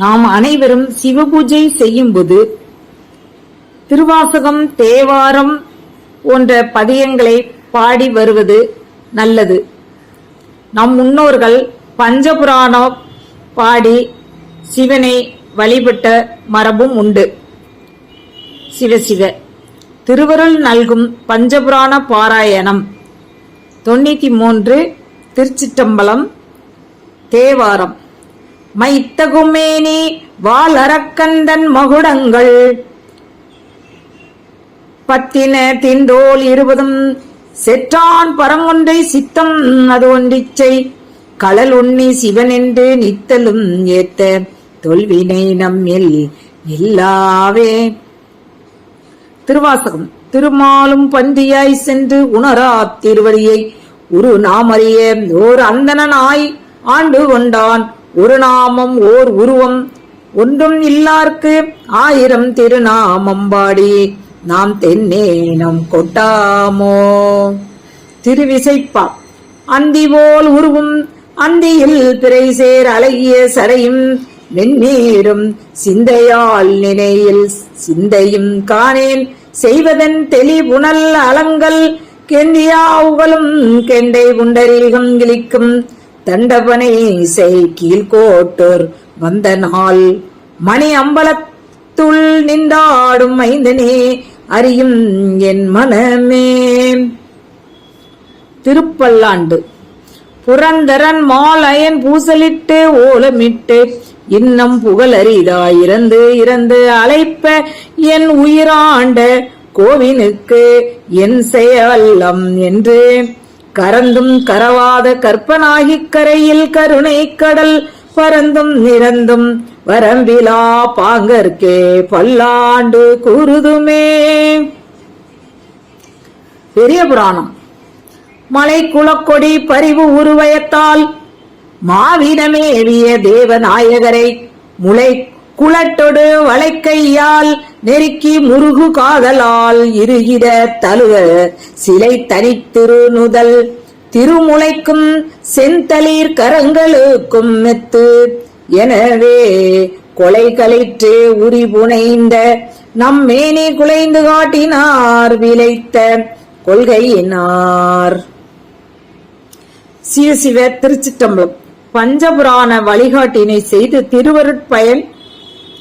நாம் அனைவரும் சிவபூஜை செய்யும்போது திருவாசகம், தேவாரம் போன்ற பதியங்களை பாடி வருவது நல்லது. நம் முன்னோர்கள் பஞ்சபுராணம் பாடி சிவனை வழிபட்ட மரபும் உண்டு. சிவசிவ. திருவருள் நல்கும் பஞ்சபுராண பாராயணம் 93 திருச்சிற்றம்பலம். தேவாரம். மைத்தகுமேனி வாளரக்கந்தன் மகுடங்கள் பத்தின திண்டோல் 20 செற்றான் பரங்கொன்றை சித்தம் அது ஒன்றிச்சை களல் உண்ணி சிவன் என்று நித்தலும் ஏத்த தொல்வினை நம்மில் இல்லாவே. திருவாசகம். திருமாலும் பன்றியாய் சென்று உணரா திருவடியை உரு நாமறிய ஓர் அந்தனாய் ஆண்டு கொண்டான். ஒரு நாமம் ஓர் உருவம் ஒன்றும் இல்லார்க்கு 1000 திருநாமம் பாடி நாம் தென்னே நம் கொட்டாமோ. திருவிசைப்பா. அந்தி போல் உருவும் அந்தியில் பிறை சேர் அழகிய சரையும் வெந்நீரும் சிந்தையால் நினையில் சிந்தையும் காணேன் செய்வதன் தெளிவுணல் அலங்கல் கெந்தியா உகலும் கெண்டை புண்டரீகம் கிளிக்கும் தண்டபனை செய் கீழ்கோட்டோர் வந்த நாள் மணி அம்பலத்துள் நின்றாடும் மைந்தனே அறியும் என் மனமே. திருப்பல்லாண்டு. புரந்தரன் மால் அயன் பூசலிட்டு ஓலமிட்டு இன்னம் புகழறிதா இறந்து இறந்து அழைப்ப என் உயிராண்ட கோவினுக்கு என் செயவல்லம் என்று கரந்தும் கரவாத கற்பனாகிக் கரையில் கருணை கடல் பரந்தும் நிறந்தும் வரம்பிலா பாங்கற்கே பல்லாண்டு கூறுதுமே. பெரிய புராணம். மலை குளக்கொடி பரிவு உருவயத்தால் மாவீரமேவிய தேவநாயகரை முளை குளட்டொடு வளைக்கையால் நெருக்கி முருகு காதலால் இருகிட தழுவ சிலை தனித்திருநுதல் திருமுளைக்கும் செந்தளிர் கரங்களுக்கும் மெத்து எனவே கொலை கலிற்று உரி புனைந்த நம் மேனி குலைந்து காட்டினார் விளைத்த கொள்கையினார். சிவசிவ. திருச்சிற்றம்பலம். பஞ்சபுராண வழிகாட்டினை செய்து திருவருட்பயன்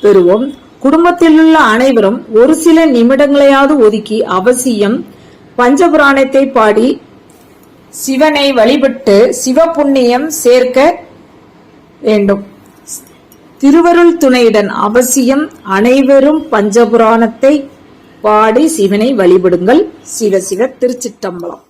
பெறுவோம். குடும்பத்தில் உள்ள அனைவரும் ஒரு சில நிமிடங்களையாவது ஒதுக்கி அவசியம் பஞ்சபுராணத்தை பாடி சிவனை வழிபட்டு சிவ புண்ணியம் சேர்க்க வேண்டும். திருவருள் துணையுடன் அவசியம் அனைவரும் பஞ்சபுராணத்தை பாடி சிவனை வழிபடுங்கள். சிவசிவ. திருச்சிற்றம்பலம்.